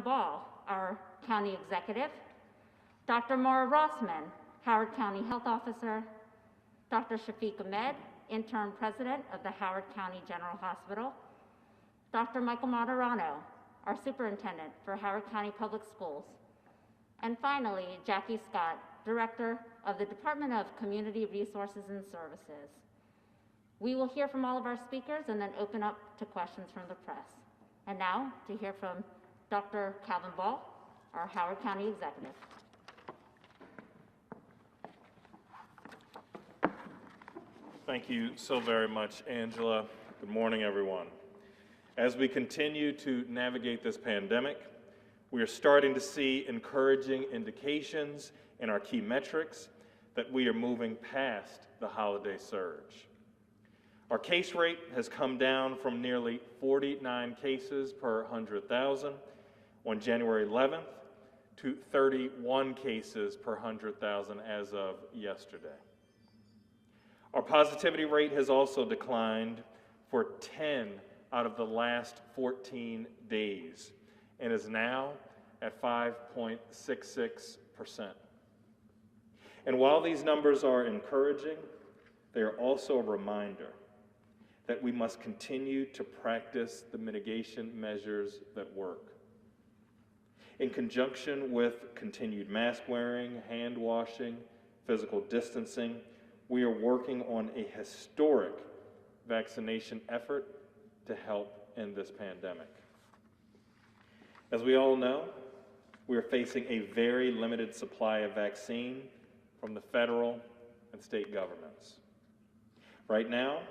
Ball, our county executive, Dr. Maura Rossman, Howard County Health Officer, Dr. Shafiq Ahmed, Interim President of the Howard County General Hospital, Dr. Michael Martirono, our Superintendent for Howard County Public Schools, and finally, Jackie Scott, Director of the Department of Community Resources and Services. We will hear from all of our speakers and then open up to questions from the press. And now to hear from Dr. Calvin Ball, our Howard County Executive. Thank you so very much, Angela. Good morning, everyone. As we continue to navigate this pandemic, we are starting to see encouraging indications in our key metrics that we are moving past the holiday surge. Our case rate has come down from nearly 49 cases per 100,000 on January 11th to 31 cases per 100,000 as of yesterday. Our positivity rate has also declined for 10 out of the last 14 days and is now at 5.66%. And while these numbers are encouraging, they are also a reminder that we must continue to practice the mitigation measures that work. In conjunction with continued mask wearing, hand washing, physical distancing, we are working on a historic vaccination effort to help end this pandemic. As we all know, we are facing a very limited supply of vaccine from the federal and state governments. Right now,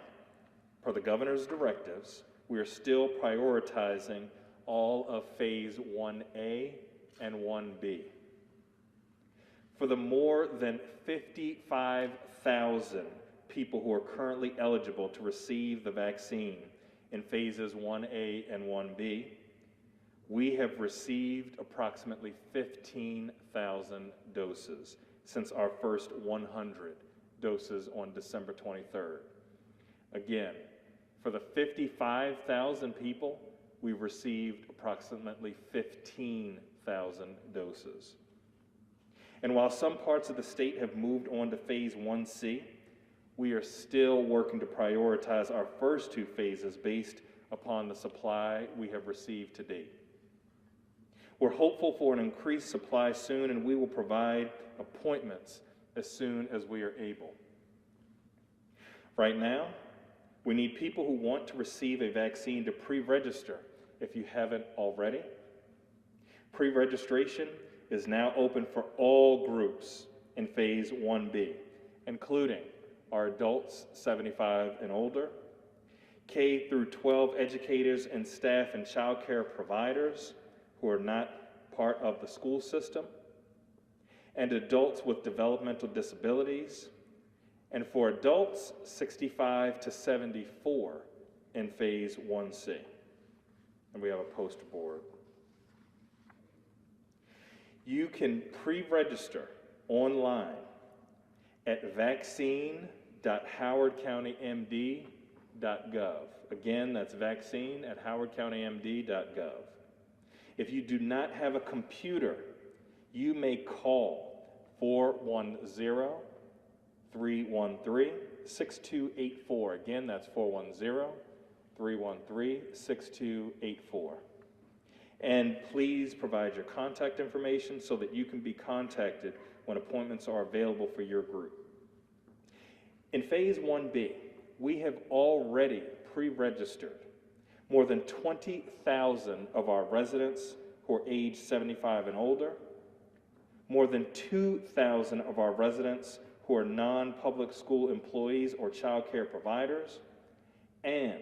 per the governor's directives, we are still prioritizing all of phase 1A and 1B. For the more than 55,000 people who are currently eligible to receive the vaccine in phases 1A and 1B, we have received approximately 15,000 doses since our first 100 doses on December 23rd. Again, for the 55,000 people, we've received approximately 15,000 doses. And while some parts of the state have moved on to phase 1C, we are still working to prioritize our first two phases based upon the supply we have received to date. We're hopeful for an increased supply soon, and we will provide appointments as soon as we are able. Right now, we need people who want to receive a vaccine to pre-register if you haven't already. Pre-registration is now open for all groups in phase 1B, including our adults 75 and older, K through 12 educators and staff and child care providers who are not part of the school system, and adults with developmental disabilities, and for adults 65 to 74 in phase 1C. And we have a poster board. You can pre-register online at vaccine.howardcountymd.gov. Again, that's vaccine.howardcountymd.gov. If you do not have a computer, you may call 410-313-6284. Again, that's 410-313-6284. And please provide your contact information so that you can be contacted when appointments are available for your group. In phase 1B, we have already pre-registered more than 20,000 of our residents who are age 75 and older, more than 2,000 of our residents who are non-public school employees or child care providers, and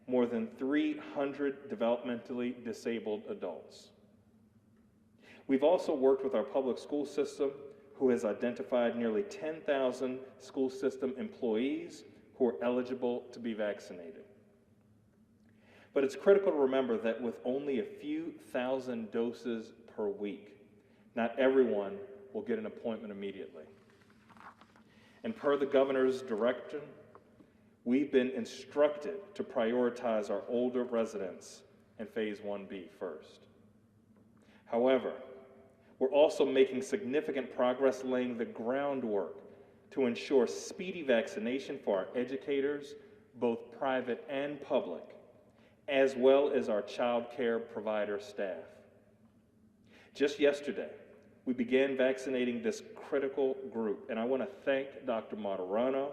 more than 300 developmentally disabled adults. We've also worked with our public school system, who has identified nearly 10,000 school system employees who are eligible to be vaccinated. But it's critical to remember that with only a few thousand doses per week, not everyone will get an appointment immediately. And per the governor's direction, we've been instructed to prioritize our older residents in phase 1B first. However, we're also making significant progress laying the groundwork to ensure speedy vaccination for our educators, both private and public, as well as our child care provider staff. Just yesterday, we began vaccinating this critical group, and I want to thank Dr. Martirono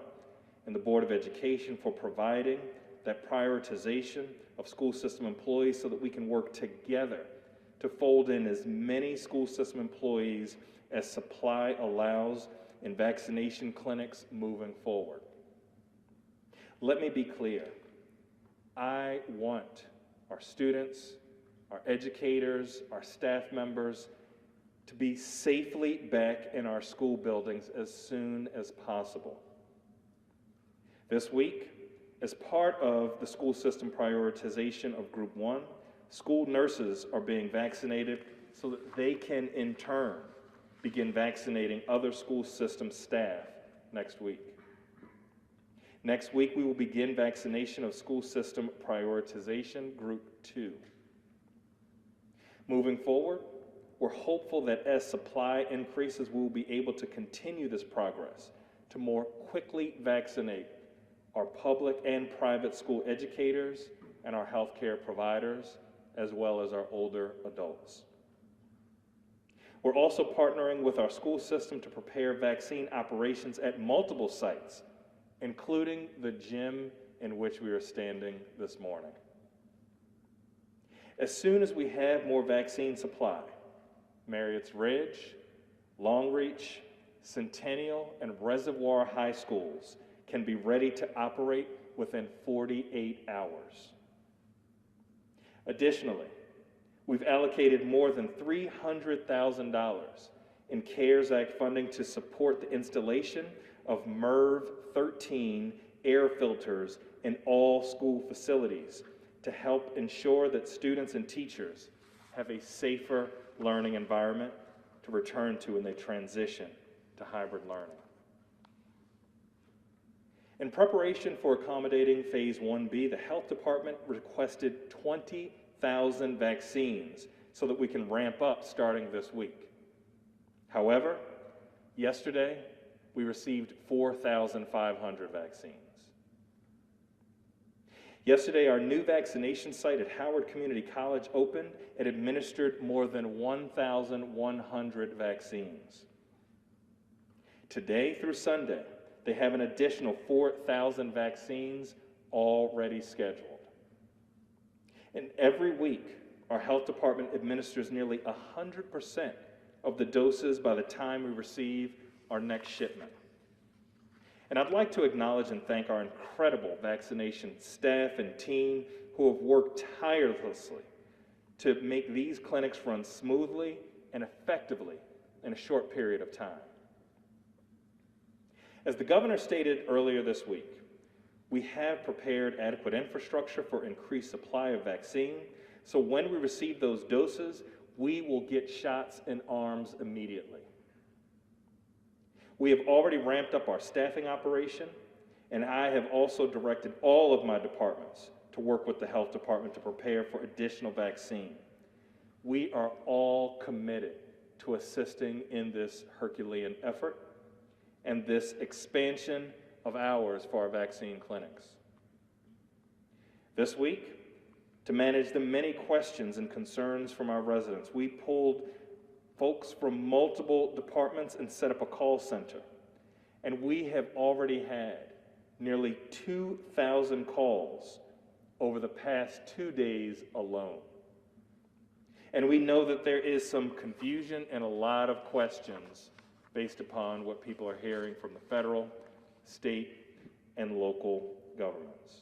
and the Board of Education for providing that prioritization of school system employees so that we can work together to fold in as many school system employees as supply allows in vaccination clinics moving forward. Let me be clear. I want our students, our educators, our staff members to be safely back in our school buildings as soon as possible. This week, as part of the school system prioritization of Group 1, school nurses are being vaccinated so that they can, in turn, begin vaccinating other school system staff next week. Next week, we will begin vaccination of school system prioritization Group 2. Moving forward, we're hopeful that as supply increases, we will be able to continue this progress to more quickly vaccinate our public and private school educators and our healthcare providers, as well as our older adults. We're also partnering with our school system to prepare vaccine operations at multiple sites, including the gym in which we are standing this morning. As soon as we have more vaccine supply, Marriott's Ridge, Longreach, Centennial, and Reservoir High Schools can be ready to operate within 48 hours. Additionally, we've allocated more than $300,000 in CARES Act funding to support the installation of MERV 13 air filters in all school facilities to help ensure that students and teachers have a safer learning environment to return to when they transition to hybrid learning. In preparation for accommodating Phase 1B, the Health Department requested 20,000 vaccines so that we can ramp up starting this week. However, yesterday, we received 4,500 vaccines. Yesterday, our new vaccination site at Howard Community College opened and administered more than 1,100 vaccines. Today through Sunday, they have an additional 4,000 vaccines already scheduled. And every week, our health department administers nearly 100% of the doses by the time we receive our next shipment. And I'd like to acknowledge and thank our incredible vaccination staff and team who have worked tirelessly to make these clinics run smoothly and effectively in a short period of time. As the governor stated earlier this week, we have prepared adequate infrastructure for increased supply of vaccine, so when we receive those doses, we will get shots in arms immediately. We have already ramped up our staffing operation, and I have also directed all of my departments to work with the health department to prepare for additional vaccine. We are all committed to assisting in this Herculean effort and this expansion of hours for our vaccine clinics. This week, to manage the many questions and concerns from our residents, we pulled folks from multiple departments and set up a call center. And we have already had nearly 2,000 calls over the past 2 days alone. And we know that there is some confusion and a lot of questions based upon what people are hearing from the federal, state, and local governments.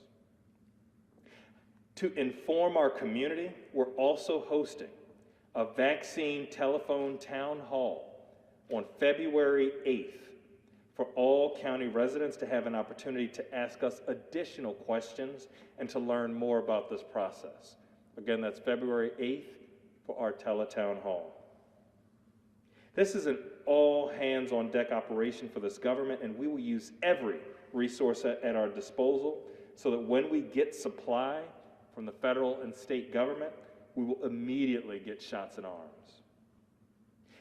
To inform our community, we're also hosting a vaccine telephone town hall on February 8th for all county residents to have an opportunity to ask us additional questions and to learn more about this process. Again, that's February 8th for our teletown hall. This is an all-hands-on-deck operation for this government, and we will use every resource at our disposal so that when we get supply from the federal and state government, we will immediately get shots in arms.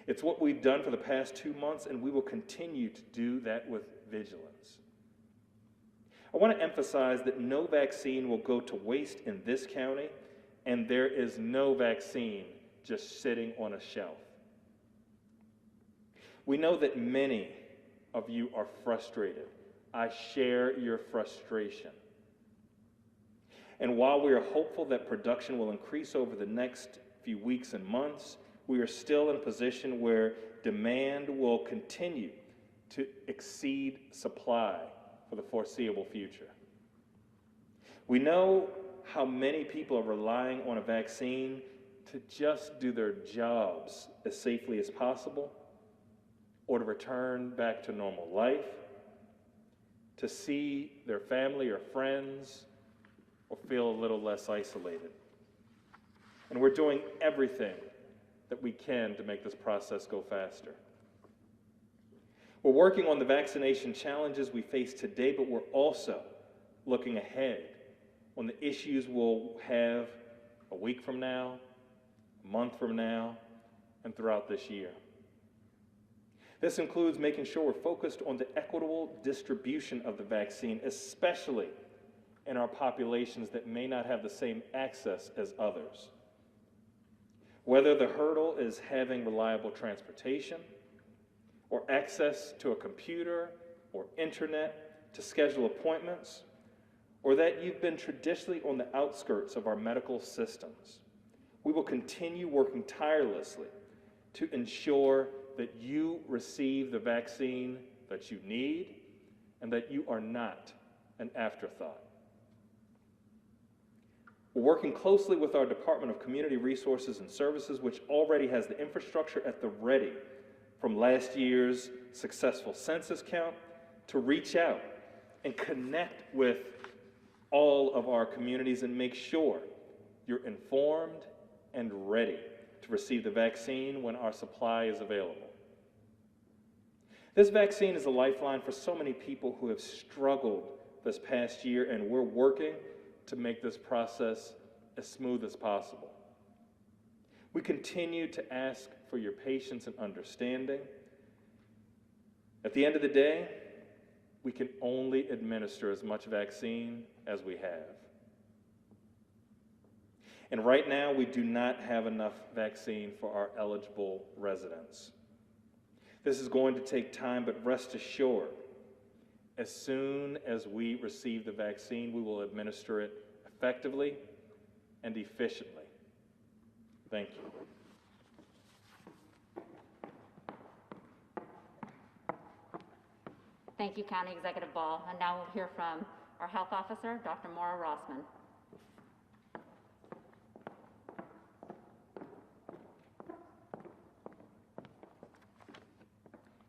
It's what we've done for the past 2 months, and we will continue to do that with vigilance. I want to emphasize that no vaccine will go to waste in this county, and there is no vaccine just sitting on a shelf. We know that many of you are frustrated. I share your frustration. And while we are hopeful that production will increase over the next few weeks and months, we are still in a position where demand will continue to exceed supply for the foreseeable future. We know how many people are relying on a vaccine to just do their jobs as safely as possible, or to return back to normal life, to see their family or friends, or feel a little less isolated. And we're doing everything that we can to make this process go faster. We're working on the vaccination challenges we face today, but we're also looking ahead on the issues we'll have a week from now, a month from now, and throughout this year. This includes making sure we're focused on the equitable distribution of the vaccine, especially in our populations that may not have the same access as others. Whether the hurdle is having reliable transportation, or access to a computer or internet to schedule appointments, or that you've been traditionally on the outskirts of our medical systems, we will continue working tirelessly to ensure that you receive the vaccine that you need and that you are not an afterthought. We're working closely with our Department of Community Resources and Services, which already has the infrastructure at the ready from last year's successful census count to reach out and connect with all of our communities and make sure you're informed and ready to receive the vaccine when our supply is available. This vaccine is a lifeline for so many people who have struggled this past year, and we're working to make this process as smooth as possible. We continue to ask for your patience and understanding. At the end of the day, we can only administer as much vaccine as we have. And right now, we do not have enough vaccine for our eligible residents. This is going to take time, but rest assured, as soon as we receive the vaccine, we will administer it effectively and efficiently. Thank you. Thank you, County Executive Ball. And now we'll hear from our Health Officer, Dr. Maura Rossman.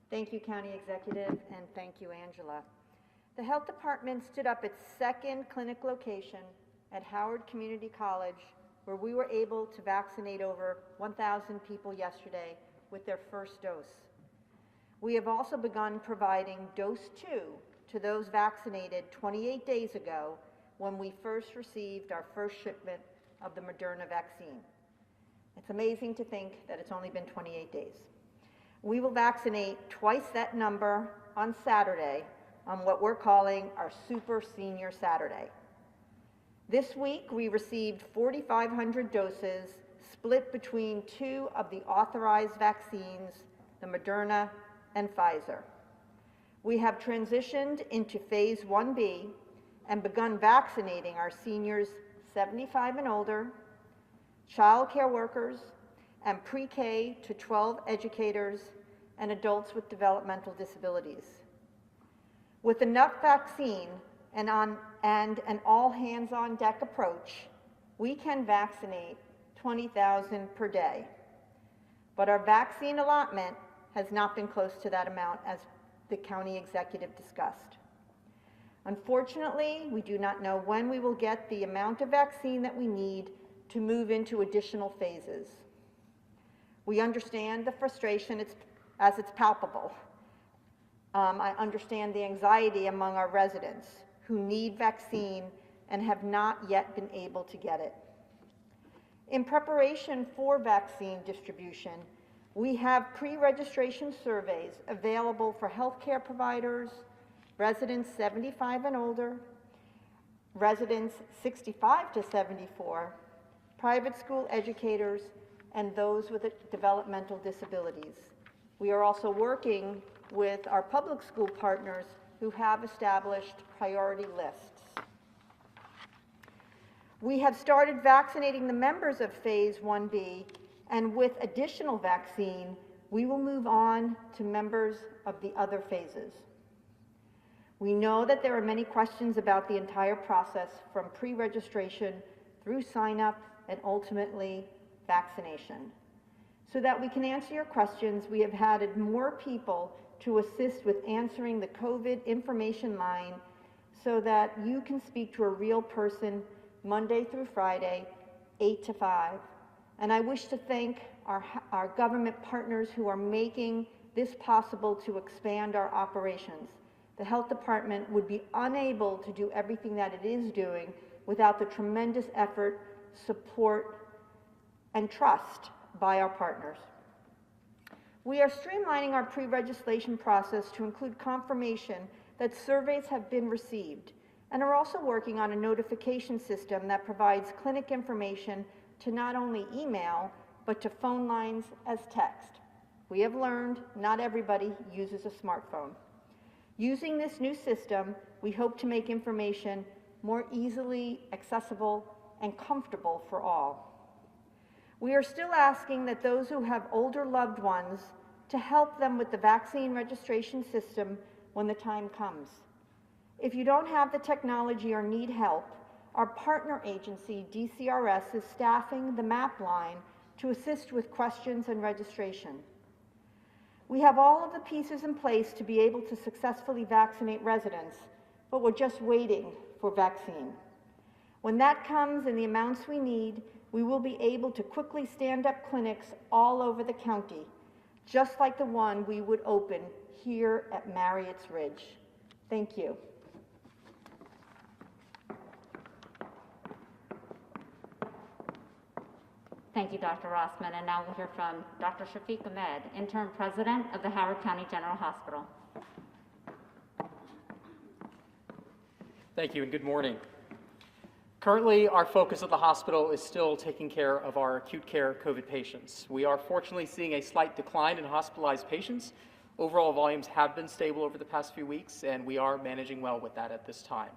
Thank you, County Executive, and thank you, Angela. The Health Department stood up its second clinic location at Howard Community College, where we were able to vaccinate over 1,000 people yesterday with their first dose. We have also begun providing dose 2 to those vaccinated 28 days ago when we first received our first shipment of the Moderna vaccine. It's amazing to think that it's only been 28 days. We will vaccinate twice that number on Saturday on what we're calling our Super Senior Saturday. This week, we received 4,500 doses split between 2 of the authorized vaccines, the Moderna and Pfizer. We have transitioned into Phase 1B and begun vaccinating our seniors 75 and older, child care workers, and pre-K to 12 educators and adults with developmental disabilities. With enough vaccine and an all-hands-on-deck approach, we can vaccinate 20,000 per day. But our vaccine allotment has not been close to that amount, as the county executive discussed. Unfortunately, we do not know when we will get the amount of vaccine that we need to move into additional phases. We understand the frustration as it's palpable. I understand the anxiety among our residents who need vaccine and have not yet been able to get it. In preparation for vaccine distribution, We have pre-registration surveys available for healthcare providers, residents 75 and older, residents 65 to 74, private school educators, and those with developmental disabilities. We are also working with our public school partners who have established priority lists. We have started vaccinating the members of Phase 1B, and with additional vaccine, we will move on to members of the other phases. We know that there are many questions about the entire process from pre-registration through sign-up and ultimately vaccination. So that we can answer your questions, we have added more people to assist with answering the COVID information line so that you can speak to a real person Monday through Friday, 8 to 5. And I wish to thank our government partners who are making this possible to expand our operations. The health department would be unable to do everything that it is doing without the tremendous effort, support, and trust by our partners. We are streamlining our pre-registration process to include confirmation that surveys have been received, and are also working on a notification system that provides clinic information to not only email, but to phone lines as text. We have learned not everybody uses a smartphone. Using this new system, we hope to make information more easily accessible and comfortable for all. We are still asking that those who have older loved ones to help them with the vaccine registration system when the time comes. If you don't have the technology or need help, our partner agency, DCRS, is staffing the MAP line to assist with questions and registration. We have all of the pieces in place to be able to successfully vaccinate residents, but we're just waiting for vaccine. When that comes in the amounts we need, we will be able to quickly stand up clinics all over the county, just like the one we would open here at Marriott's Ridge. Thank you. Thank you, Dr. Rossman. And now we'll hear from Dr. Shafiq Ahmed, Interim President of the Howard County General Hospital. Thank you and good morning. Currently, our focus at the hospital is still taking care of our acute care COVID patients. We are fortunately seeing a slight decline in hospitalized patients. Overall volumes have been stable over the past few weeks, and we are managing well with that at this time.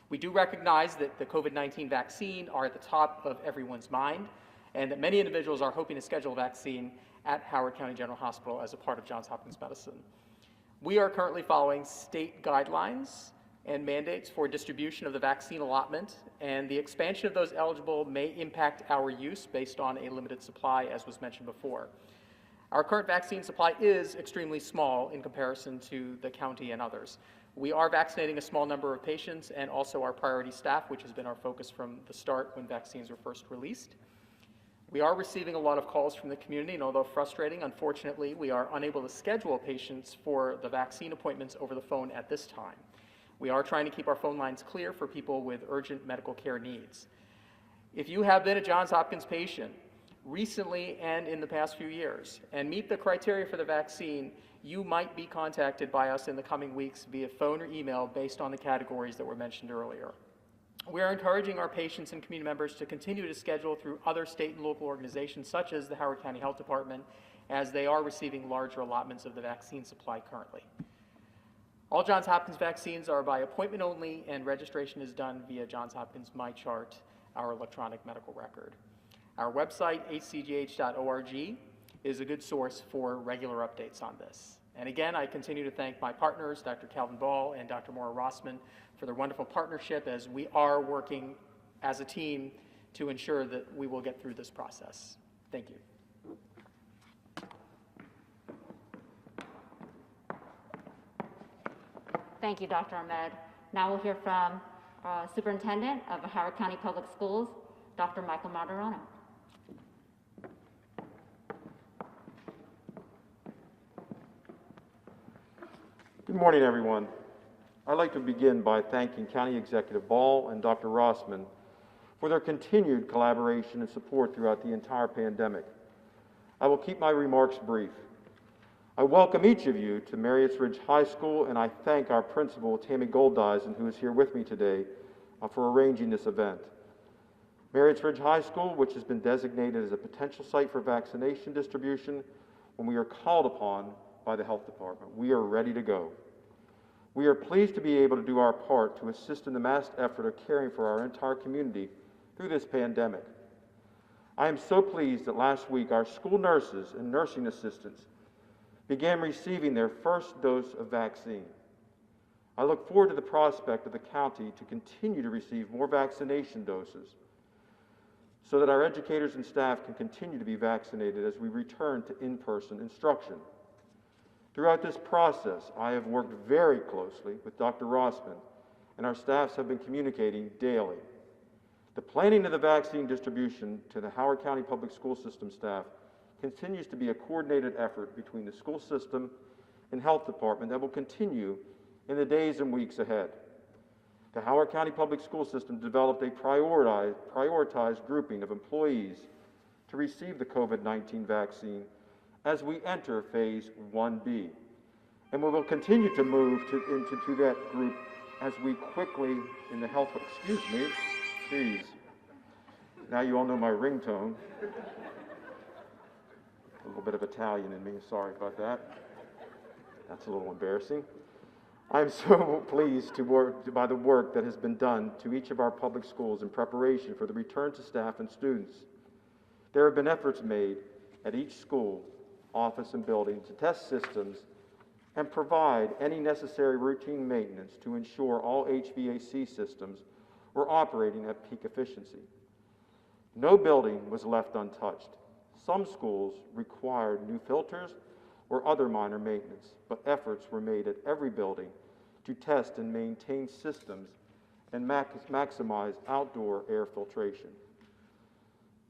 We do recognize that the COVID-19 vaccine are at the top of everyone's mind, and that many individuals are hoping to schedule a vaccine at Howard County General Hospital as a part of Johns Hopkins Medicine. We are currently following state guidelines and mandates for distribution of the vaccine allotment, and the expansion of those eligible may impact our use based on a limited supply, as was mentioned before. Our current vaccine supply is extremely small in comparison to the county and others. We are vaccinating a small number of patients and also our priority staff, which has been our focus from the start when vaccines were first released. We are receiving a lot of calls from the community, and although frustrating, unfortunately, we are unable to schedule patients for the vaccine appointments over the phone at this time. We are trying to keep our phone lines clear for people with urgent medical care needs. If you have been a Johns Hopkins patient recently and in the past few years and meet the criteria for the vaccine, you might be contacted by us in the coming weeks via phone or email based on the categories that were mentioned earlier. We are encouraging our patients and community members to continue to schedule through other state and local organizations such as the Howard County Health Department, as they are receiving larger allotments of the vaccine supply currently. All Johns Hopkins vaccines are by appointment only, and registration is done via Johns Hopkins MyChart, our electronic medical record. Our website, hcgh.org, is a good source for regular updates on this. And again, I continue to thank my partners, Dr. Calvin Ball and Dr. Maura Rossman, for their wonderful partnership as we are working as a team to ensure that we will get through this process. Thank you. Thank you, Dr. Ahmed. Now we'll hear from Superintendent of Howard County Public Schools, Dr. Michael Martirono. Good morning, everyone. I'd like to begin by thanking County Executive Ball and Dr. Rossman for their continued collaboration and support throughout the entire pandemic. I will keep my remarks brief. I welcome each of you to Marriott Ridge High School, and I thank our principal, Tammy Goldeisen, who is here with me today, for arranging this event. Marriott Ridge High School, which has been designated as a potential site for vaccination distribution, when we are called upon by the health department, we are ready to go. We are pleased to be able to do our part to assist in the mass effort of caring for our entire community through this pandemic. I am so pleased that last week our school nurses and nursing assistants began receiving their first dose of vaccine. I look forward to the prospect of the county to continue to receive more vaccination doses so that our educators and staff can continue to be vaccinated as we return to in-person instruction. Throughout this process, I have worked very closely with Dr. Rossman, and our staffs have been communicating daily. The planning of the vaccine distribution to the Howard County Public School System staff continues to be a coordinated effort between the school system and health department that will continue in the days and weeks ahead. The Howard County Public School System developed a prioritized grouping of employees to receive the COVID-19 vaccine as we enter Phase 1B. And we will continue to move into that group as we quickly, in the health, excuse me, geez. Now you all know my ringtone. A little bit of Italian in me, sorry about that. That's a little embarrassing. I'm so pleased by the work that has been done to each of our public schools in preparation for the return to staff and students. There have been efforts made at each school, office, and building to test systems and provide any necessary routine maintenance to ensure all HVAC systems were operating at peak efficiency. No building was left untouched. Some schools required new filters or other minor maintenance, but efforts were made at every building to test and maintain systems and maximize outdoor air filtration.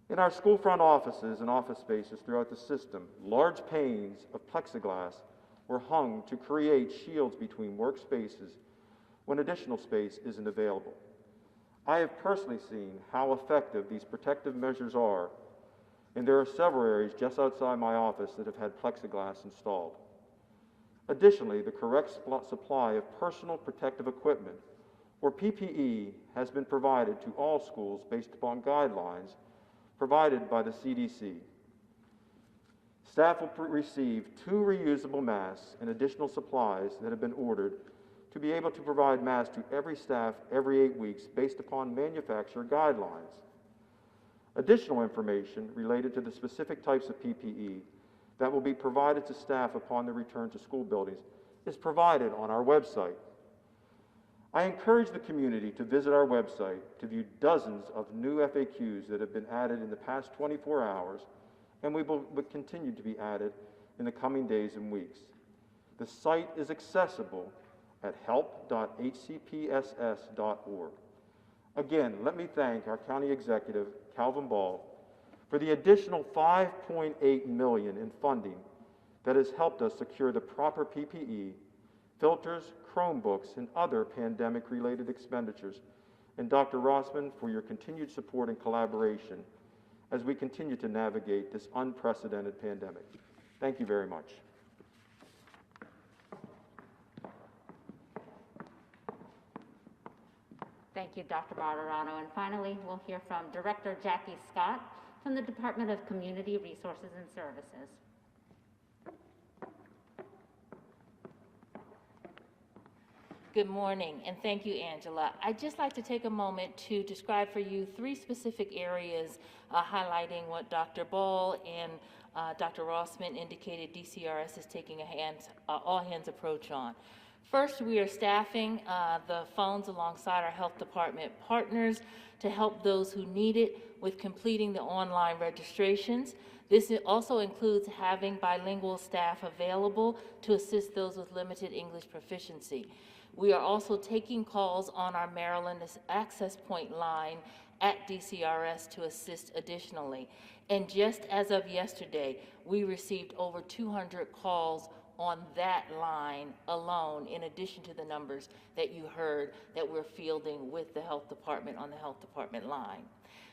In our school front offices and office spaces throughout the system, large panes of plexiglass were hung to create shields between workspaces when additional space isn't available. I have personally seen how effective these protective measures are, and there are several areas just outside my office that have had plexiglass installed. Additionally, the correct supply of personal protective equipment, or PPE, has been provided to all schools based upon guidelines provided by the CDC. Staff will receive 2 reusable masks and additional supplies that have been ordered to be able to provide masks to every staff every 8 weeks based upon manufacturer guidelines. Additional information related to the specific types of PPE that will be provided to staff upon the return to school buildings is provided on our website. I encourage the community to visit our website to view dozens of new FAQs that have been added in the past 24 hours and will continue to be added in the coming days and weeks. The site is accessible at help.hcpss.org. Again, let me thank our County Executive, Calvin Ball, for the additional $5.8 million in funding that has helped us secure the proper PPE, filters, Chromebooks, and other pandemic-related expenditures, and Dr. Rossman for your continued support and collaboration as we continue to navigate this unprecedented pandemic. Thank you very much. Thank you, Dr. Martirono. And finally, we'll hear from Director Jackie Scott from the Department of Community Resources and Services. Good morning, and thank you, Angela. I'd just like to take a moment to describe for you 3 specific areas highlighting what Dr. Ball and Dr. Rossman indicated DCRS is taking a all-hands approach on. First, we are staffing the phones alongside our health department partners to help those who need it with completing the online registrations. This also includes having bilingual staff available to assist those with limited English proficiency. We are also taking calls on our Maryland Access Point line at DCRS to assist additionally. And just as of yesterday, we received over 200 calls on that line alone, in addition to the numbers that you heard that we're fielding with the health department on the health department line.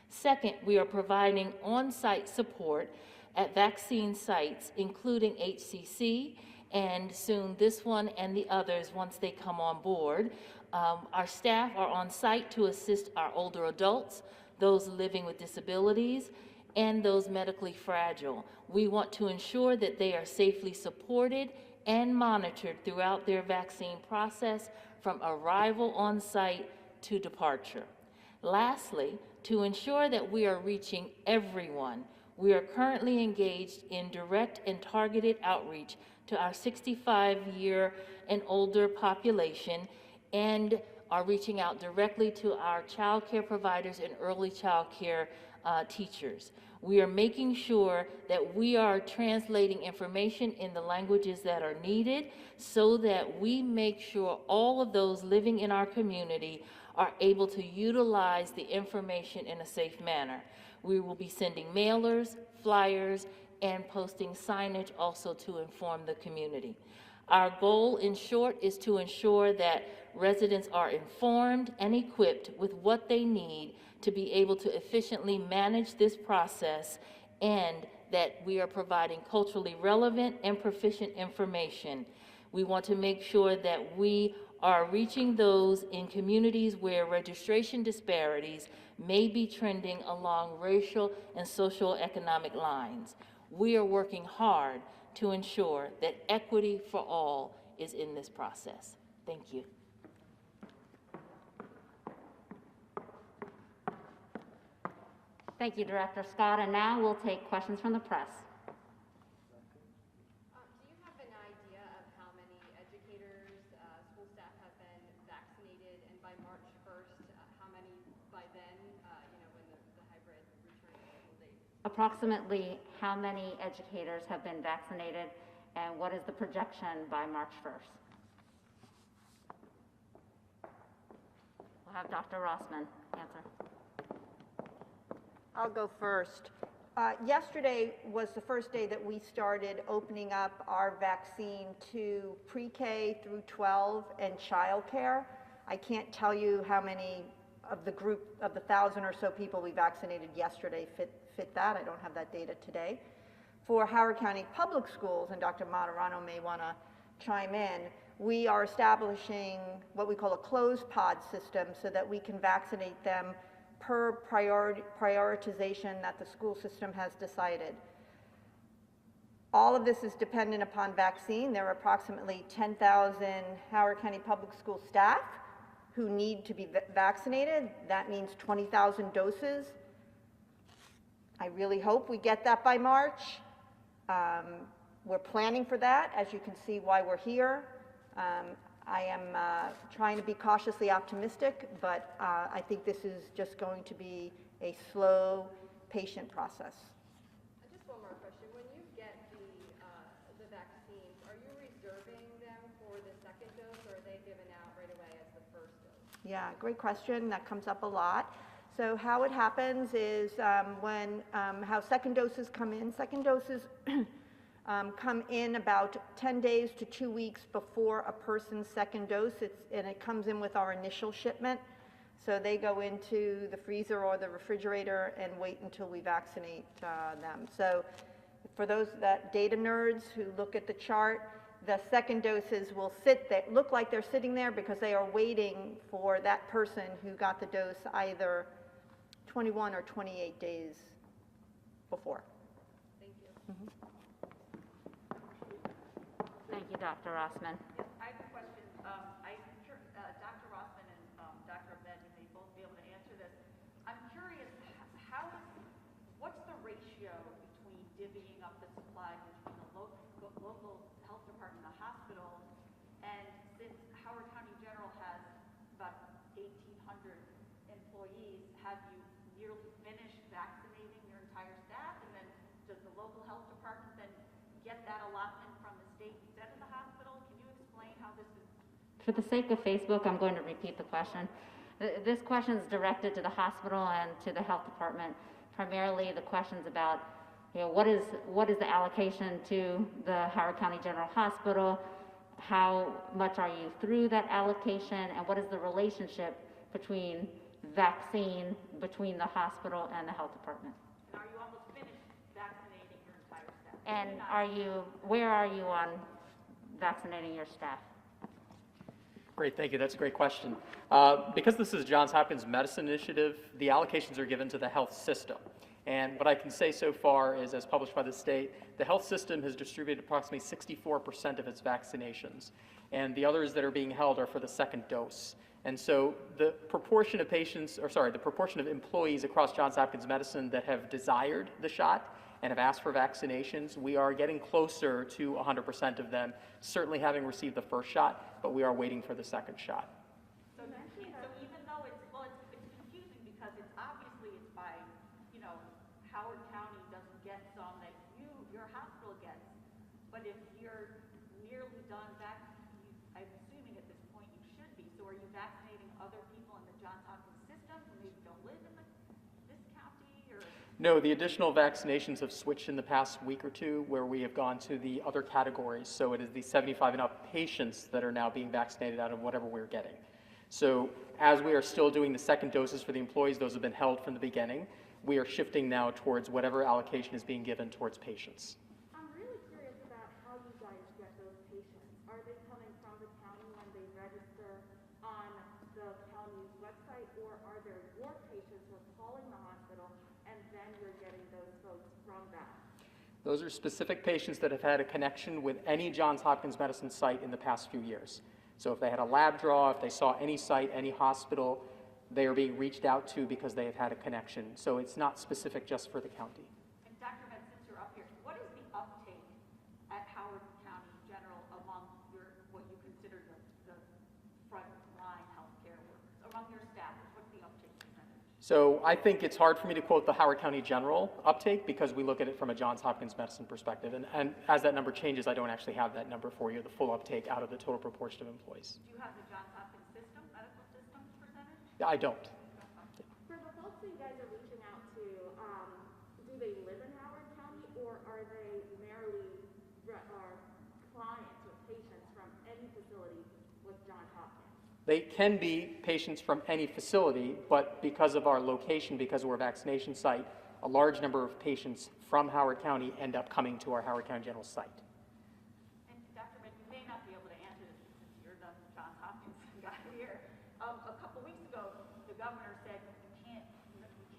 Second, we are providing on-site support at vaccine sites, including HCC, and soon this one and the others once they come on board. Our staff are on site to assist our older adults, those living with disabilities, and those medically fragile. We want to ensure that they are safely supported and monitored throughout their vaccine process from arrival on site to departure. Lastly, to ensure that we are reaching everyone, we are currently engaged in direct and targeted outreach to our 65-year and older population, and are reaching out directly to our child care providers and early child care teachers. We are making sure that we are translating information in the languages that are needed so that we make sure all of those living in our community are able to utilize the information in a safe manner. We will be sending mailers, flyers, and posting signage also to inform the community. Our goal, in short, is to ensure that residents are informed and equipped with what they need to be able to efficiently manage this process, and that we are providing culturally relevant and proficient information. We want to make sure that we are reaching those in communities where registration disparities may be trending along racial and social economic lines. We are working hard to ensure that equity for all is in this process. Thank you. Thank you, Director Scott. And now we'll take questions from the press. Do you have an idea of how many educators, school staff have been vaccinated, and by March 1st, how many by then, when the hybrid return to school date? Approximately how many educators have been vaccinated, and what is the projection by March 1st? We'll have Dr. Rossman answer. I'll go first. Yesterday was the first day that we started opening up our vaccine to pre-K through 12 and childcare. I can't tell you how many of the group of the 1,000 or so people we vaccinated yesterday fit that. I don't have that data today. For Howard County Public Schools, and Dr. Martirono may want to chime in, we are establishing what we call a closed pod system so that we can vaccinate them per prioritization that the school system has decided. All of this is dependent upon vaccine. There are approximately 10,000 Howard County Public School staff who need to be vaccinated. That means 20,000 doses. I really hope we get that by March. We're planning for that, as you can see why we're here. I am trying to be cautiously optimistic, but I think this is just going to be a slow, patient process. Just one more question. When you get the vaccines, are you reserving them for the second dose, or are they given out right away as the first dose? Yeah, great question. That comes up a lot. So how it happens is how second doses come in. Second doses come in about 10 days to 2 weeks before a person's second dose, and it comes in with our initial shipment. So they go into the freezer or the refrigerator and wait until we vaccinate them. So for those data nerds who look at the chart, the second doses will look like they're sitting there because they are waiting for that person who got the dose either 21 or 28 days before. Thank you. Mm-hmm. Thank you, Dr. Rossman. Yes, I have a question. I'm sure Dr. Rossman and Dr. Ahmed, you may both be able to answer this. I'm curious, what's the ratio between divvying up the supply between the local health department and the hospital? And since Howard County General has about 1,800 employees, have you nearly finished vaccinating your entire staff? And then does the local health department then get that allotment from the state instead of the hospital? Can you explain how this is? For the sake of Facebook, I'm going to repeat the question. This question is directed to the hospital and to the health department. Primarily, the question's about, what is the allocation to the Howard County General Hospital? How much are you through that allocation? And what is the relationship between vaccine between the hospital and the health department? And are you almost finished vaccinating your entire And where are you on vaccinating your staff? Great, thank you. That's a great question. Because this is Johns Hopkins Medicine Initiative, the allocations are given to the health system. And what I can say so far is, as published by the state, the health system has distributed approximately 64% of its vaccinations. And the others that are being held are for the second dose. And so the proportion of the proportion of employees across Johns Hopkins Medicine that have desired the shot and have asked for vaccinations, we are getting closer to 100% of them, certainly having received the first shot, but we are waiting for the second shot. So even though it's confusing because it's obviously it's by, Howard County doesn't get some that your hospital gets, but if you're nearly done I'm assuming at this point you should be. So are you vaccinating other people in the Johns Hopkins system who maybe don't live in this county or? No, the additional vaccinations have switched in the past week or two where we have gone to the other categories. So it is the 75 and up patients that are now being vaccinated out of whatever we're getting. So as we are still doing the second doses for the employees, those have been held from the beginning. We are shifting now towards whatever allocation is being given towards patients. I'm really curious about how you guys get those patients. Are they coming from the county when they register on the county's website, or are there your patients who are calling the hospital and then you're getting those folks from that? Those are specific patients that have had a connection with any Johns Hopkins Medicine site in the past few years. So if they had a lab draw, if they saw any site, any hospital, they are being reached out to because they have had a connection. So it's not specific just for the county. And Dr. Med, since you're up here, what is the uptake at Howard County General among what you consider the front-line healthcare workers, among your staff? What's the uptake percentage? So I think it's hard for me to quote the Howard County General uptake because we look at it from a Johns Hopkins Medicine perspective. And as that number changes, I don't actually have that number for you, the full uptake out of the total proportion of employees. Do you have the Johns Hopkins medical system percentage? I don't. For the folks that you guys are reaching out to, do they live in Howard County, or are they merely clients or patients from any facility with Johns Hopkins? They can be patients from any facility, but because of our location, because we're a vaccination site, a large number of patients from Howard County end up coming to our Howard County General site. And Dr. Med, you may not be able to answer this since you're the Johns Hopkins guy here. A couple weeks ago, the governor said you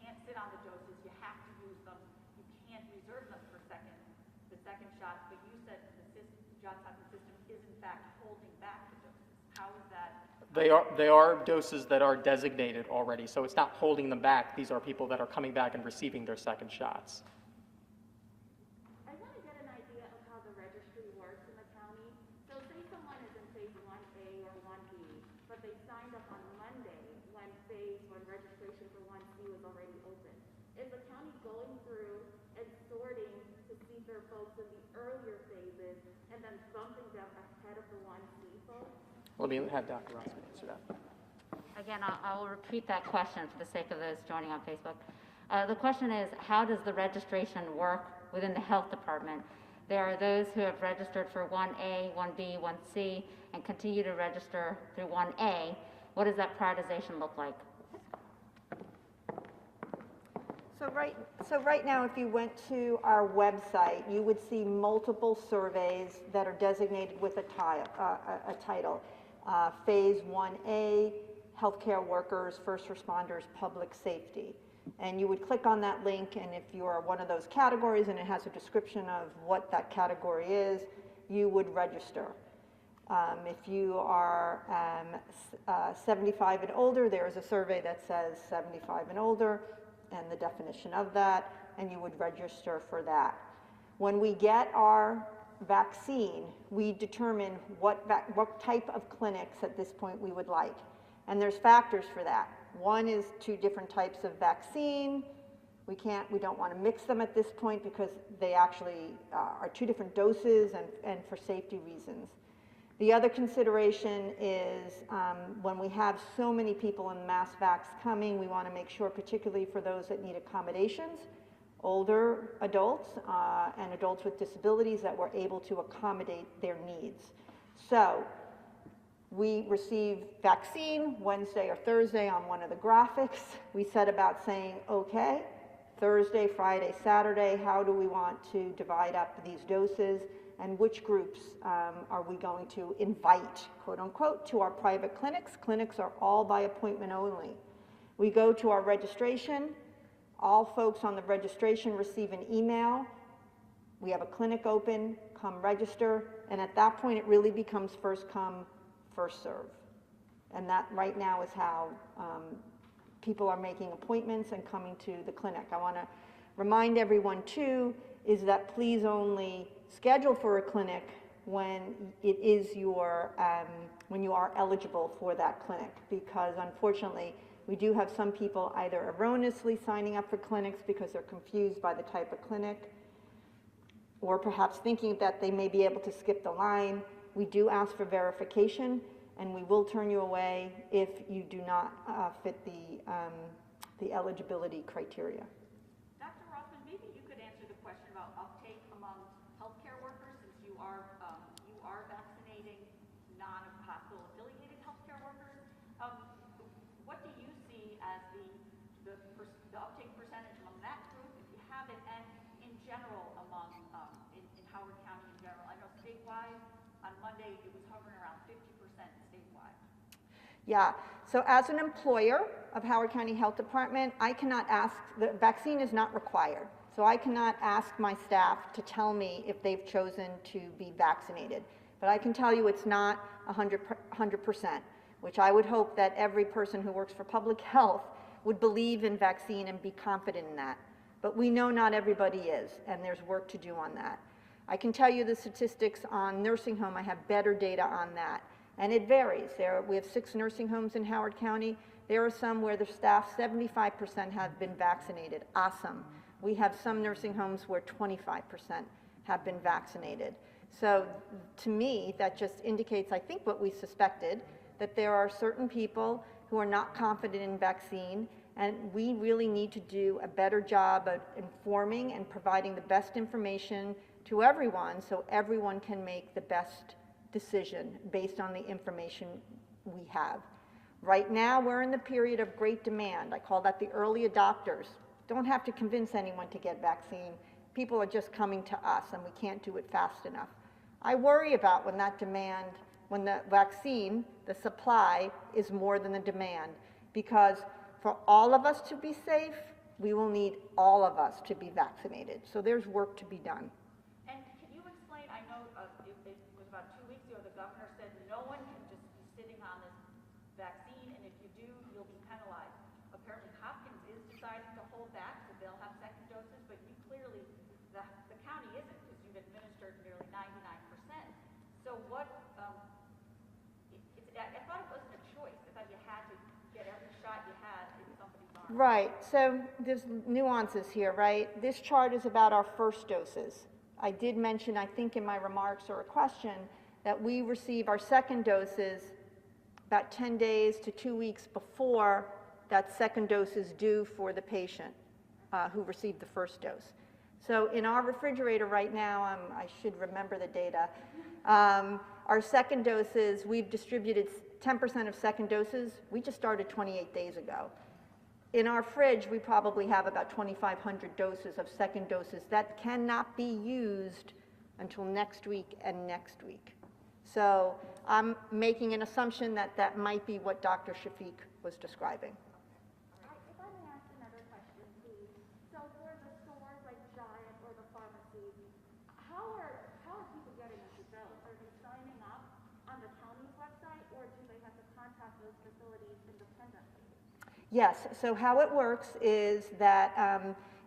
can't sit on the doses. You have to use them. You can't reserve them for the second shot. But you said the Johns Hopkins system is in fact holding back the doses. How is that? They are doses that are designated already, so it's not holding them back. These are people that are coming back and receiving their second shots. I want to get an idea of how the registry works in the county. So say someone is in phase 1A or 1B, but they signed up on Monday when registration for 1C was already open. Is the county going through and sorting to see if there are folks in the earlier phases and then bumping them ahead of the 1C folks? Let me have Dr. Rossman answer that. Again, I will repeat that question for the sake of those joining on Facebook. The question is, how does the registration work within the health department? There are those who have registered for 1A, 1B, 1C, and continue to register through 1A. What does that prioritization look like? So right now, if you went to our website, you would see multiple surveys that are designated with a title. Phase 1A, healthcare workers, first responders, public safety. And you would click on that link, and if you are one of those categories and it has a description of what that category is, you would register. If you are 75 and older, there is a survey that says 75 and older and the definition of that, and you would register for that. When we get our vaccine, we determine what type of clinics at this point we would like. And there's factors for that. One is 2 different types of vaccine. We don't want to mix them at this point because they actually are 2 different doses and for safety reasons. The other consideration is when we have so many people in mass vax coming, we want to make sure, particularly for those that need accommodations, older adults and adults with disabilities, that we're able to accommodate their needs. So we receive vaccine Wednesday or Thursday on one of the graphics. We set about saying, okay, Thursday, Friday, Saturday? How do we want to divide up these doses? And which groups are we going to invite, quote unquote, to our private clinics? Clinics are all by appointment only. We go to our registration. All folks on the registration receive an email. We have a clinic open, come register, and at that point it really becomes first come, first serve. And that right now is how people are making appointments and coming to the clinic. I want to remind everyone too, is that please only schedule for a clinic when it is your, when you are eligible for that clinic, because unfortunately we do have some people either erroneously signing up for clinics because they're confused by the type of clinic, or perhaps thinking that they may be able to skip the line. We do ask for verification, and we will turn you away if you do not fit the eligibility criteria. Dr. Rothman, maybe you could answer the question about uptake among healthcare workers, since you are vaccinating non-hospital affiliated healthcare workers. What do you see as the uptake percentage among that group, if you have it, and in general among in Howard County in general? I know statewide on Monday it was hovering around 50% statewide. Yeah, so as an employer of Howard County Health Department, I cannot ask, the vaccine is not required. So I cannot ask my staff to tell me if they've chosen to be vaccinated. But I can tell you it's not 100%, which I would hope that every person who works for public health would believe in vaccine and be confident in that. But we know not everybody is, and there's work to do on that. I can tell you the statistics on nursing home. I have better data on that. And it varies. We have 6 nursing homes in Howard County. There are some where the staff, 75% have been vaccinated. Awesome. We have some nursing homes where 25% have been vaccinated. So to me, that just indicates, I think, what we suspected, that there are certain people who are not confident in vaccine, and we really need to do a better job of informing and providing the best information to everyone so everyone can make the best decision based on the information we have. Right now, we're in the period of great demand. I call that the early adopters. Don't have to convince anyone to get vaccine. People are just coming to us, and we can't do it fast enough. I worry about when that demand, when the vaccine, the supply, is more than the demand, because for all of us to be safe, we will need all of us to be vaccinated. So there's work to be done. And can you explain, I know it was about 2 weeks ago, the governor said no one can just be sitting on this vaccine, and if you do, you'll be penalized. Apparently Hopkins is deciding to hold back, so they'll have second doses, but you clearly, the county isn't, because you've administered nearly 99%. So what, I thought it wasn't a choice. I thought you had to get every shot you had in somebody's arm. Right, so there's nuances here, right? This chart is about our first doses. I did mention, I think in my remarks or a question, that we receive our second doses about 10 days to 2 weeks before that second dose is due for the patient who received the first dose. So in our refrigerator right now, I should remember the data, our second doses, we've distributed 10% of second doses. We just started 28 days ago. In our fridge, we probably have about 2,500 doses of second doses that cannot be used until next week and next week. So I'm making an assumption that that might be what Dr. Shafiq was describing. If I may ask another question, please. So for the stores like Giant or the pharmacies, how are people getting these bills? Are they signing up on the county's website, or do they have to contact those facilities independently? Yes, so how it works is that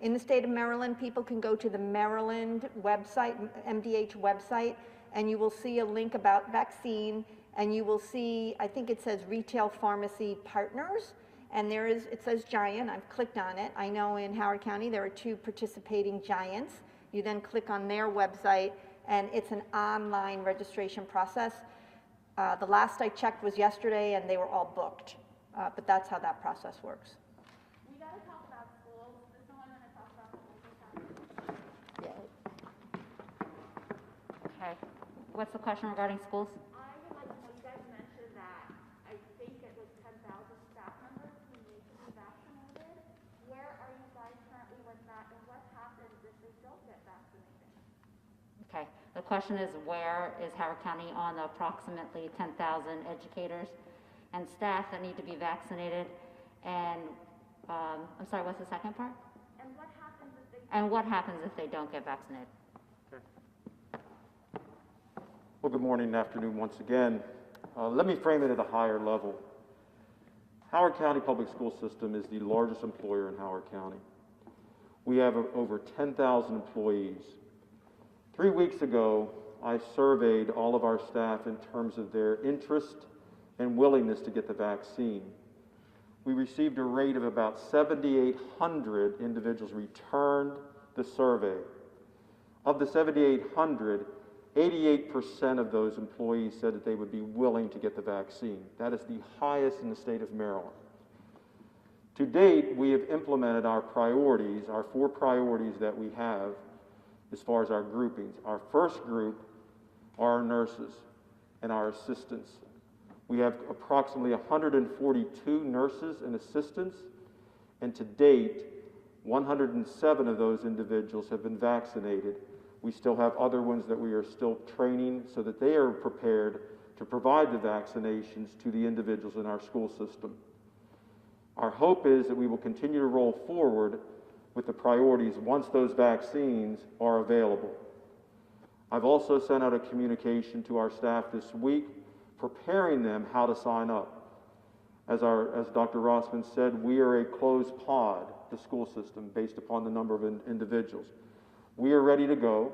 in the state of Maryland, people can go to the Maryland website, MDH website, and you will see a link about vaccine, and you will see, I think it says retail pharmacy partners, and there is, it says Giant. I've clicked on it. I know in Howard County there are 2 participating Giants. You then click on their website, and it's an online registration process. The last I checked was yesterday, and they were all booked. But that's how that process works. We got to talk about schools. Does someone want to talk about the chapter? Okay. What's the question regarding schools? I would like to know, you guys mentioned that I think it was 10,000 staff members who need to be vaccinated. Where are you guys currently with Okay, the question is, where is Howard County on the approximately 10,000 educators and staff that need to be vaccinated? And, I'm sorry, what's the second part? And what happens if they? And what happens if they don't get vaccinated? Well, good morning and afternoon once again. Let me frame it at a higher level. Howard County Public School System is the largest employer in Howard County. We have over 10,000 employees. 3 weeks ago, I surveyed all of our staff in terms of their interest and willingness to get the vaccine. We received a rate of about 7,800 individuals returned the survey. Of the 7,800, 88% of those employees said that they would be willing to get the vaccine. That is the highest in the state of Maryland. To date, we have implemented our priorities, our 4 priorities that we have as far as our groupings. Our first group are our nurses and our assistants. We have approximately 142 nurses and assistants, and to date, 107 of those individuals have been vaccinated. We still have other ones that we are still training so that they are prepared to provide the vaccinations to the individuals in our school system. Our hope is that we will continue to roll forward with the priorities once those vaccines are available. I've also sent out a communication to our staff this week preparing them how to sign up. As Dr. Rossman said, we are a closed pod, the school system, based upon the number of individuals. We are ready to go,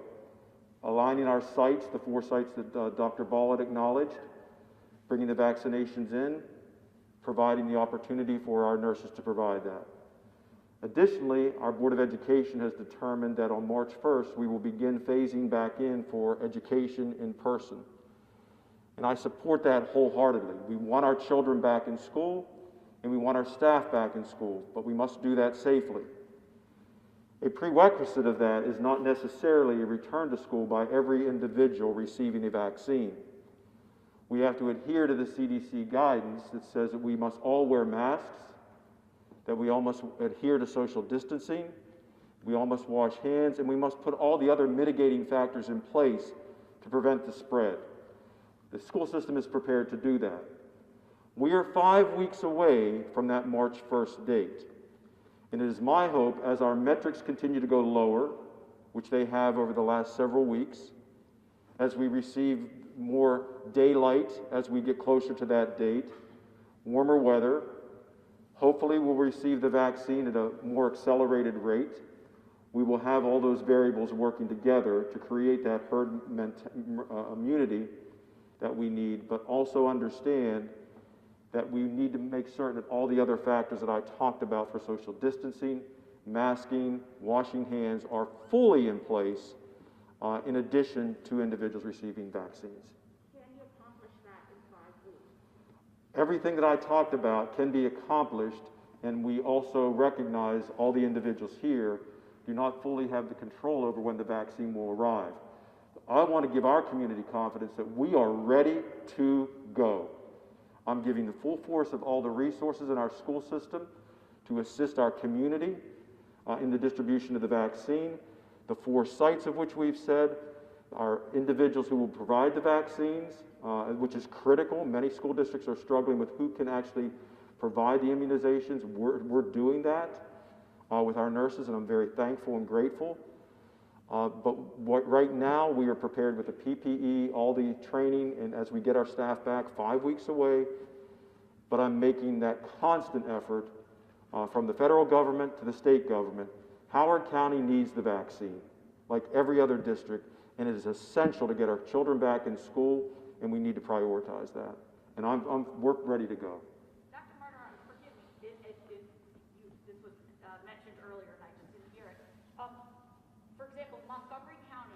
aligning our sites, the 4 sites that Dr. Ball had acknowledged, bringing the vaccinations in, providing the opportunity for our nurses to provide that. Additionally, our Board of Education has determined that on March 1st, we will begin phasing back in for education in person. And I support that wholeheartedly. We want our children back in school, and we want our staff back in school, but we must do that safely. A prerequisite of that is not necessarily a return to school by every individual receiving a vaccine. We have to adhere to the CDC guidance that says that we must all wear masks, that we all must adhere to social distancing, we all must wash hands, and we must put all the other mitigating factors in place to prevent the spread. The school system is prepared to do that. We are 5 weeks away from that March 1st date. And it is my hope, as our metrics continue to go lower, which they have over the last several weeks, as we receive more daylight as we get closer to that date, warmer weather, hopefully we'll receive the vaccine at a more accelerated rate. We will have all those variables working together to create that herd immunity that we need, but also understand that we need to make certain that all the other factors that I talked about for social distancing, masking, washing hands are fully in place in addition to individuals receiving vaccines. Can you accomplish that in 5 weeks? Everything that I talked about can be accomplished, and we also recognize all the individuals here do not fully have the control over when the vaccine will arrive. I want to give our community confidence that we are ready to go. I'm giving the full force of all the resources in our school system to assist our community in the distribution of the vaccine. The 4 sites of which we've said are individuals who will provide the vaccines, which is critical. Many school districts are struggling with who can actually provide the immunizations. We're doing that with our nurses, and I'm very thankful and grateful. Right now, we are prepared with the PPE, all the training, and as we get our staff back, 5 weeks away. But I'm making that constant effort from the federal government to the state government. Howard County needs the vaccine, like every other district, and it is essential to get our children back in school, and we need to prioritize that. And we're ready to go. Dr. Martirono, forgive me, this was mentioned earlier and I just didn't hear it. For example, Montgomery County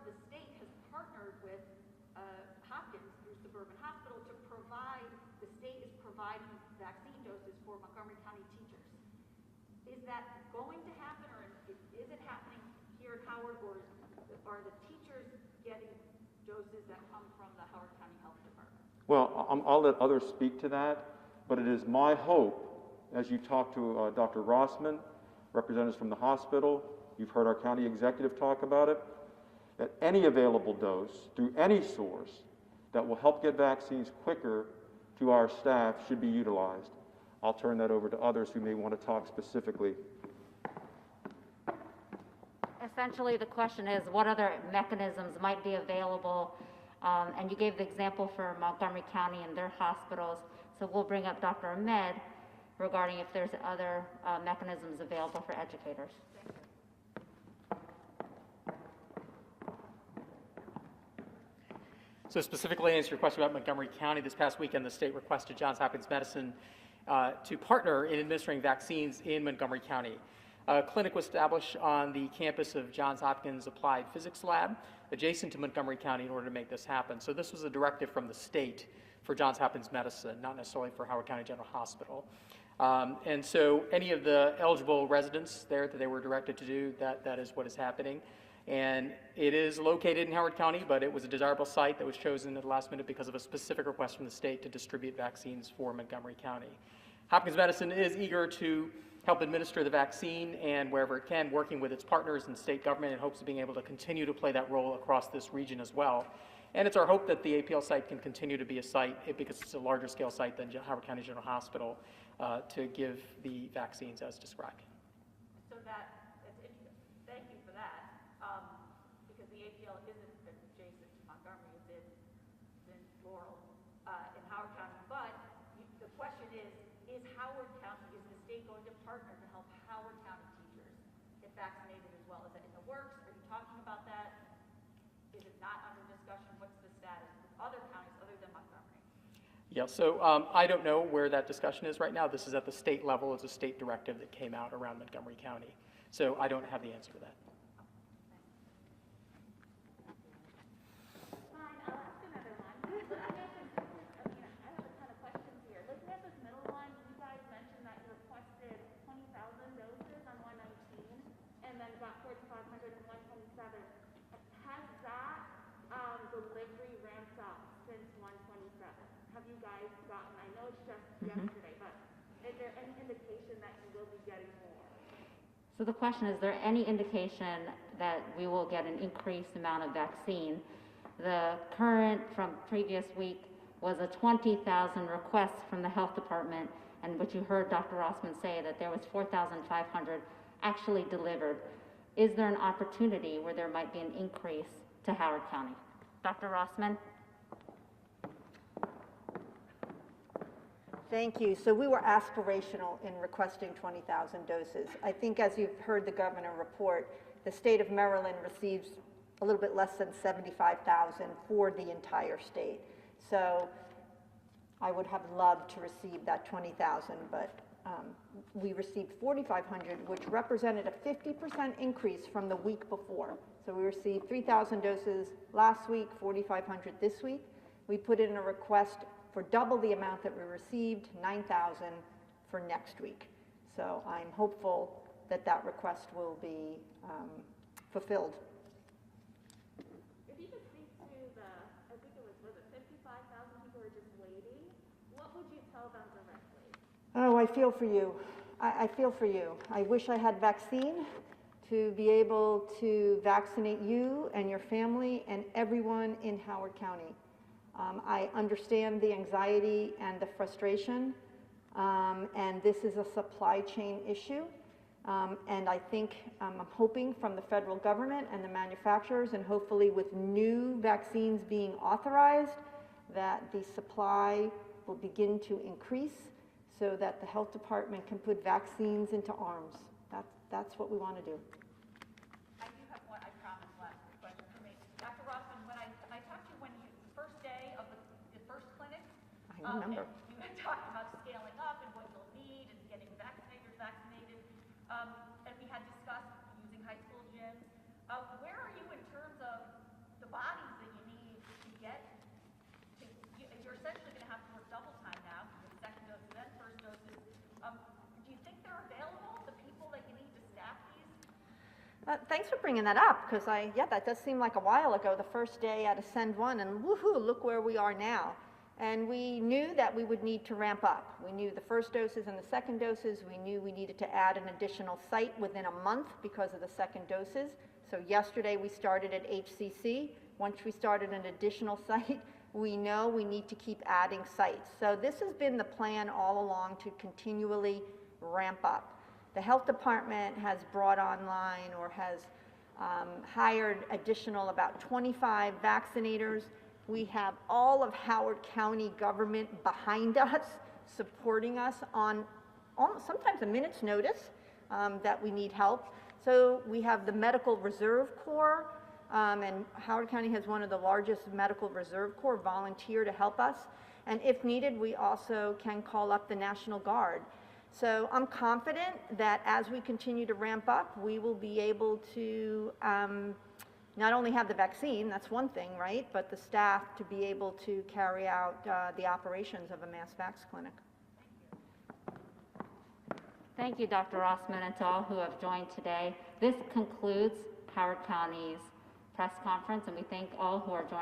the state has partnered with Hopkins through Suburban Hospital to provide, the state is providing vaccine doses for Montgomery County teachers. Is that going to happen, or is it happening here at Howard, or are the teachers getting doses that come from the Howard County Health Department? Well, I'll let others speak to that, but it is my hope, as you talk to Dr. Rossman, representatives from the hospital, you've heard our county executive talk about it, that any available dose through any source that will help get vaccines quicker to our staff should be utilized. I'll turn that over to others who may want to talk specifically. Essentially, the question is what other mechanisms might be available, and you gave the example for Montgomery County and their hospitals, so we'll bring up Dr. Ahmed regarding if there's other mechanisms available for educators. So specifically, to answer your question about Montgomery County, this past weekend, the state requested Johns Hopkins Medicine to partner in administering vaccines in Montgomery County. A clinic was established on the campus of Johns Hopkins Applied Physics Lab, adjacent to Montgomery County, in order to make this happen. So this was a directive from the state for Johns Hopkins Medicine, not necessarily for Howard County General Hospital. And so any of the eligible residents there that they were directed to do, that is what is happening. And it is located in Howard County, but it was a desirable site that was chosen at the last minute because of a specific request from the state to distribute vaccines for Montgomery County. Hopkins Medicine is eager to help administer the vaccine, and wherever it can, working with its partners in state government in hopes of being able to continue to play that role across this region as well. And it's our hope that the APL site can continue to be a site, because it's a larger scale site than Howard County General Hospital, to give the vaccines as described. So thank you for that, because the APL isn't adjacent to Montgomery, it's in Laurel, in Howard County. But the question is Howard County, is the state going to partner to help Howard County teachers get vaccinated as well? Is that in the works? Are you talking about that? Is it not under discussion? What's the status with other counties other than Montgomery? Yeah, so I don't know where that discussion is right now. This is at the state level. It's a state directive that came out around Montgomery County. So I don't have the answer to that. Fine, I'll ask another one. Looking at this, I have a ton of questions here. Looking at this middle one, you guys mentioned that you requested 20,000 doses on 119, and then about 4,500 on 127. Has that delivery ramped up since 127? Have you guys gotten, I know it's just yesterday, but is there any indication that you will be getting more? So the question is there any indication that we will get an increased amount of vaccine? The current from previous week was a 20,000 request from the health department, and what you heard Dr. Rossman say that there was 4,500 actually delivered. Is there an opportunity where there might be an increase to Howard County? Dr. Rossman? Thank you. So we were aspirational in requesting 20,000 doses. I think as you've heard the governor report, the state of Maryland receives a little bit less than 75,000 for the entire state. So I would have loved to receive that 20,000, but we received 4,500, which represented a 50% increase from the week before. So we received 3,000 doses last week, 4,500 this week. We put in a request for double the amount that we received, 9,000 for next week. So I'm hopeful that that request will be fulfilled. If you could speak to the, I think it was it 55,000 people who are just waiting, what would you tell them directly? Oh, I feel for you. I feel for you. I wish I had vaccine to be able to vaccinate you and your family and everyone in Howard County. I understand the anxiety and the frustration, and this is a supply chain issue. And I think, I'm hoping from the federal government and the manufacturers, and hopefully with new vaccines being authorized, that the supply will begin to increase so that the health department can put vaccines into arms. That's what we want to do. I do have one, I promise, last question for me. Dr. Rossman, when I talked to you when you, the first day of the first clinic, I remember. and you had talked about scaling up and what you'll need and getting vaccinators vaccinated, and we had discussed using high school gyms. Where are you in terms of the bodies that you need to get to, you're essentially going to have to work double time now, with second doses and first doses. Do you think they're available, the people that you need to staff these? Thanks for bringing that up, because that does seem like a while ago, the first day at Ascend 1, and woohoo, look where we are now. And we knew that we would need to ramp up. We knew the first doses and the second doses. We knew we needed to add an additional site within a month because of the second doses. So yesterday, we started at HCC. Once we started an additional site, we know we need to keep adding sites. So this has been the plan all along, to continually ramp up. The health department has brought online, or has hired additional about 25 vaccinators. We have all of Howard County government behind us, supporting us on sometimes a minute's notice that we need help. So we have the Medical Reserve Corps, and Howard County has one of the largest Medical Reserve Corps volunteer to help us. And if needed, we also can call up the National Guard. So I'm confident that as we continue to ramp up, we will be able to not only have the vaccine, that's one thing, right, but the staff to be able to carry out the operations of a mass vax clinic. Thank you, Dr. Rossman, and to all who have joined today. This concludes Howard County's press conference, and we thank all who are joining